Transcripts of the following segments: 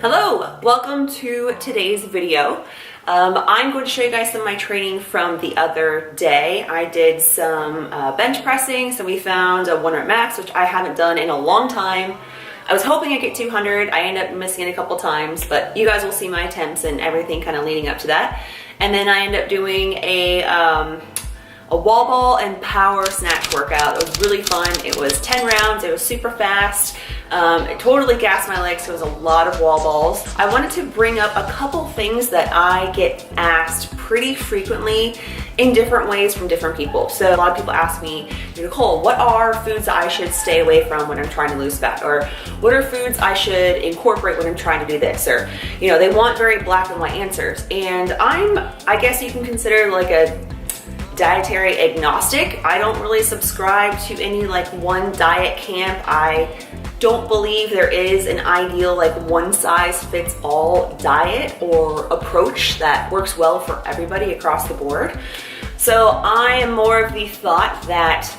Hello, welcome to today's video. I'm going to show you guys some of my training from the other day. I did some bench pressing, so we found a 1 rep max, which I haven't done in a long time. I was hoping I'd get 200. I ended up missing it a couple times, but you guys will see my attempts and everything kind of leading up to that. And then I ended up doing a wall ball and power snatch workout. It was really fun. It was 10 rounds. It was super fast. It totally gassed my legs, so it was a lot of wall balls. I wanted to bring up a couple things that I get asked pretty frequently in different ways from different people. So a lot of people ask me, Nicole, what are foods that I should stay away from when I'm trying to lose fat? Or what are foods I should incorporate when I'm trying to do this? Or, they want very black and white answers. And I guess you can consider like a dietary agnostic. I don't really subscribe to any like one diet camp. I don't believe there is an ideal like one size fits all diet or approach that works well for everybody across the board. So I am more of the thought that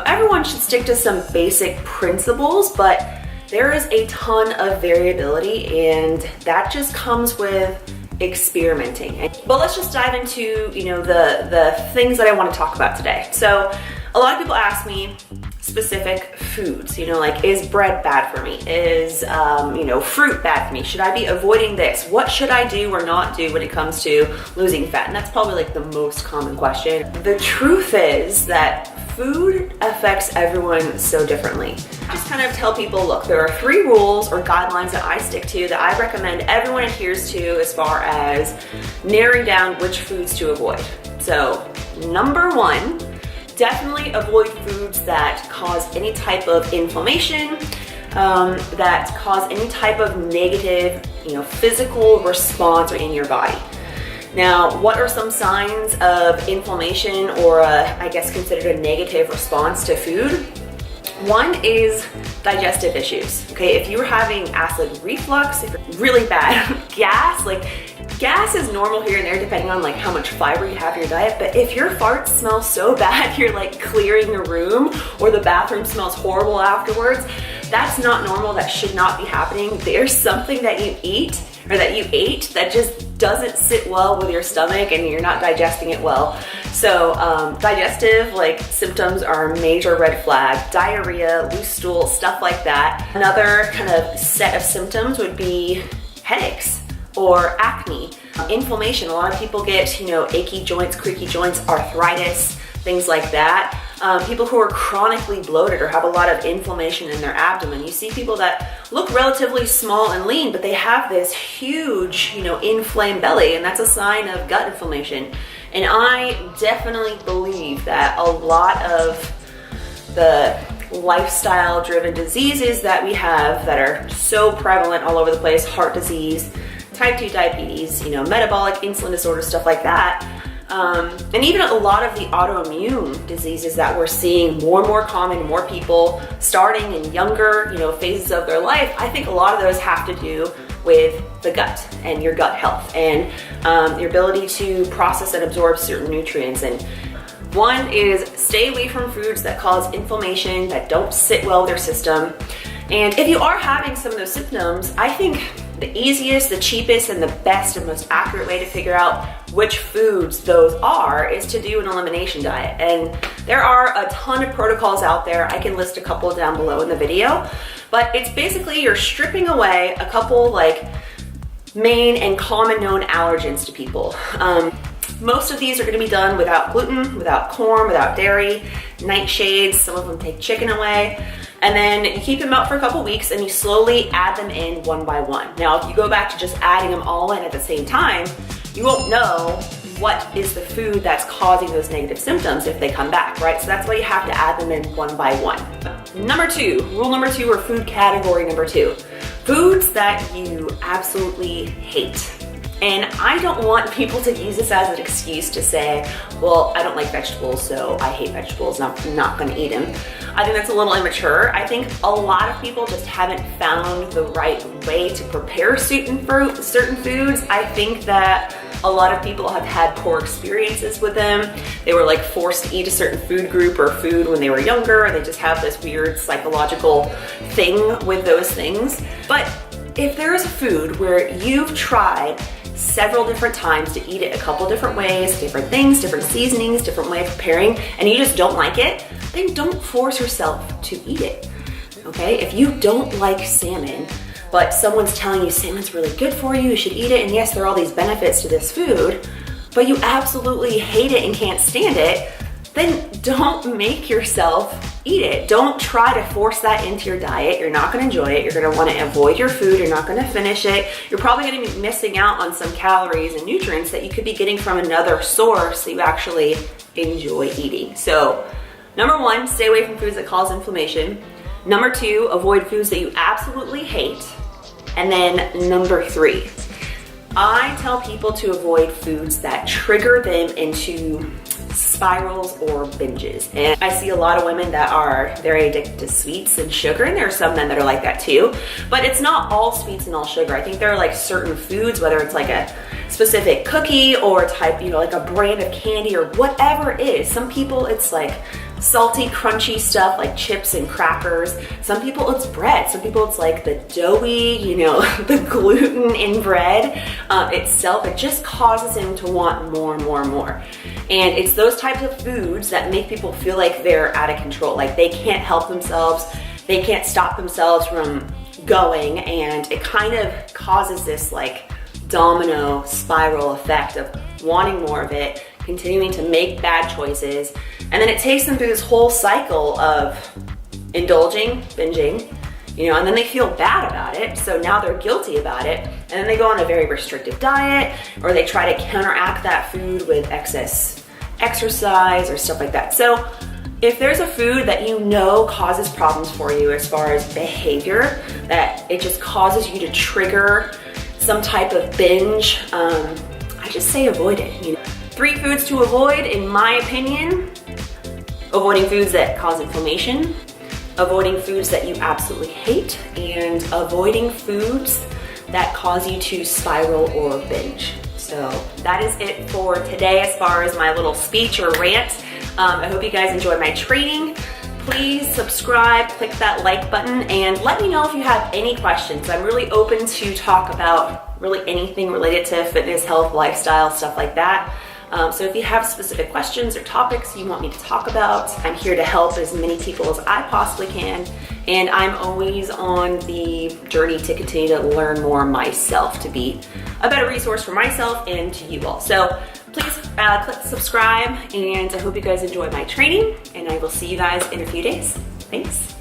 everyone should stick to some basic principles, but there is a ton of variability, and that just comes with experimenting. But let's just dive into the things that I want to talk about today. So a lot of people ask me specific foods, like, is bread bad for me? Is fruit bad for me? Should I be avoiding this? What should I do or not do when it comes to losing fat? And that's probably like the most common question. The truth is that food affects everyone so differently. Just kind of tell people, look, there are 3 rules or guidelines that I stick to that I recommend everyone adheres to as far as narrowing down which foods to avoid. So number 1, definitely avoid foods that cause any type of inflammation, that cause any type of negative, physical response in your body. Now, what are some signs of inflammation or I guess considered a negative response to food? One is digestive issues. Okay, if you're having acid reflux, if you're really bad, gas is normal here and there depending on like how much fiber you have in your diet, but if your farts smell so bad you're like clearing the room, or the bathroom smells horrible afterwards, that's not normal. That should not be happening. There's something that you eat or that you ate that just doesn't sit well with your stomach and you're not digesting it well. So digestive symptoms are a major red flag. Diarrhea, loose stool, stuff like that. Another kind of set of symptoms would be headaches or acne, inflammation. A lot of people get, achy joints, creaky joints, arthritis, things like that. People who are chronically bloated or have a lot of inflammation in their abdomen. You see people that look relatively small and lean, but they have this huge, inflamed belly, and that's a sign of gut inflammation. And I definitely believe that a lot of the lifestyle-driven diseases that we have that are so prevalent all over the place, heart disease, type 2 diabetes, metabolic insulin disorder, stuff like that, and even a lot of the autoimmune diseases that we're seeing more and more common, more people starting in younger, phases of their life, I think a lot of those have to do with the gut and your gut health and your ability to process and absorb certain nutrients. And one is stay away from foods that cause inflammation, that don't sit well with your system. And if you are having some of those symptoms, I think the easiest, the cheapest, and the best and most accurate way to figure out which foods those are is to do an elimination diet. And there are a ton of protocols out there. I can list a couple down below in the video, but it's basically you're stripping away a couple main and common known allergens to people. Most of these are going to be done without gluten, without corn, without dairy, nightshades. Some of them take chicken away. And then you keep them out for a couple weeks and you slowly add them in one by one. Now, if you go back to just adding them all in at the same time, you won't know what is the food that's causing those negative symptoms if they come back, right? So that's why you have to add them in one by one. Rule number two, or food category number 2, foods that you absolutely hate. And I don't want people to use this as an excuse to say, well, I don't like vegetables, so I hate vegetables, and I'm not gonna eat them. I think that's a little immature. I think a lot of people just haven't found the right way to prepare certain foods. I think that a lot of people have had poor experiences with them. They were forced to eat a certain food group or food when they were younger. They just have this weird psychological thing with those things. But if there is a food where you've tried several different times to eat it a couple different ways, different things, different seasonings, different way of preparing, and you just don't like it, then don't force yourself to eat it, okay? If you don't like salmon, but someone's telling you salmon's really good for you, you should eat it, and yes, there are all these benefits to this food, but you absolutely hate it and can't stand it, then don't make yourself eat it. Don't try to force that into your diet. You're not gonna enjoy it. You're gonna wanna avoid your food. You're not gonna finish it. You're probably gonna be missing out on some calories and nutrients that you could be getting from another source that you actually enjoy eating. So, number one, stay away from foods that cause inflammation. Number two, avoid foods that you absolutely hate. And then number three, I tell people to avoid foods that trigger them into spirals or binges. And I see a lot of women that are very addicted to sweets and sugar, and there are some men that are like that too, but it's not all sweets and all sugar. I think there are like certain foods, whether it's like a specific cookie or type, like a brand of candy or whatever it is. Some people it's like salty, crunchy stuff like chips and crackers. Some people it's bread. Some people it's like the doughy, the gluten in bread itself. It just causes them to want more and more and more. And it's those types of foods that make people feel like they're out of control, like they can't help themselves, they can't stop themselves from going, and it kind of causes this like domino spiral effect of wanting more of it, continuing to make bad choices, and then it takes them through this whole cycle of indulging, binging, and then they feel bad about it, so now they're guilty about it, and then they go on a very restrictive diet, or they try to counteract that food with excess exercise or stuff like that. So if there's a food that causes problems for you as far as behavior, that it just causes you to trigger some type of binge, I just say avoid it. 3 foods to avoid, in my opinion: avoiding foods that cause inflammation, avoiding foods that you absolutely hate, and avoiding foods that cause you to spiral or binge. So that is it for today as far as my little speech or rant. I hope you guys enjoyed my training. Please subscribe, click that like button, and let me know if you have any questions. I'm really open to talk about really anything related to fitness, health, lifestyle, stuff like that. So if you have specific questions or topics you want me to talk about, I'm here to help as many people as I possibly can. And I'm always on the journey to continue to learn more myself, to be a better resource for myself and to you all. So please click subscribe, and I hope you guys enjoy my training, and I will see you guys in a few days. Thanks.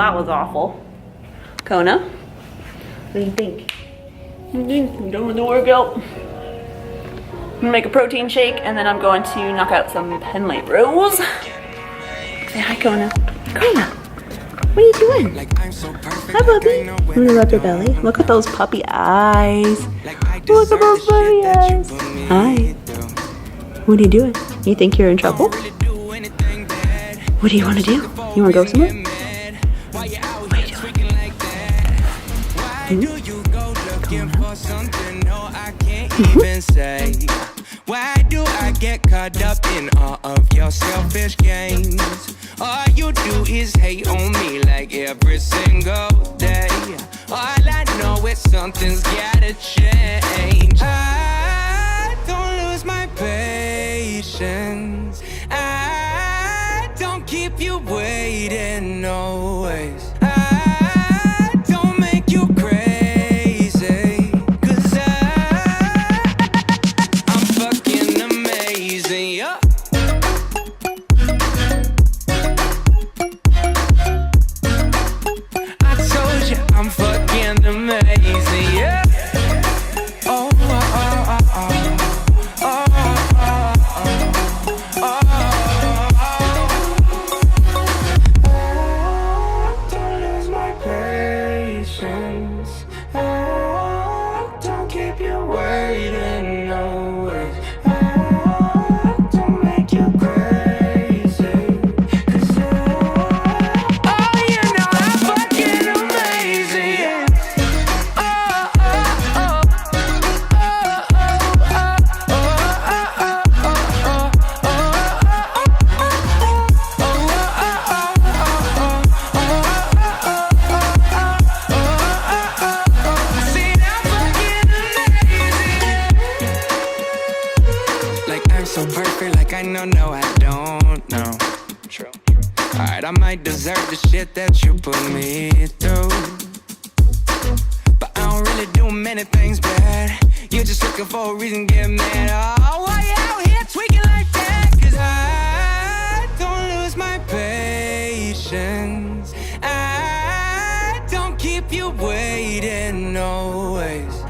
that was awful. Kona, what do you think? I'm done with the workout. I'm gonna make a protein shake and then I'm going to knock out some pen light rows. Say hi, Kona. Kona, what are you doing? Hi, puppy. Want to rub your belly? Look at those puppy eyes. Look at those puppy eyes. Hi. What are you doing? You think you're in trouble? What do you want to do? You want to go somewhere? What are you doing? Why do I get caught up in all of your selfish games? All you do is hate on me like every single day. All I know is something's gotta change. I don't lose my patience. I don't keep you waiting always. I don't make you crazy. 'Cause I'm fucking amazing. Yeah. I told you I'm fucking amazing. Yeah. Oh, oh, oh, oh, oh, oh, oh, oh. Don't lose my patience. Don't keep you waiting always. Don't make you crazy. 'Cause oh, you know I'm fucking amazing. Yeah. Oh, oh, oh, oh, oh, like I'm so perfect, like I know, no, I don't know. True. Alright, I might deserve the shit that you put me through, but I don't really do many things bad. You're just looking for a reason to get mad. Oh, why you out here tweaking like that? 'Cause I don't lose my patience. I don't keep you waiting always.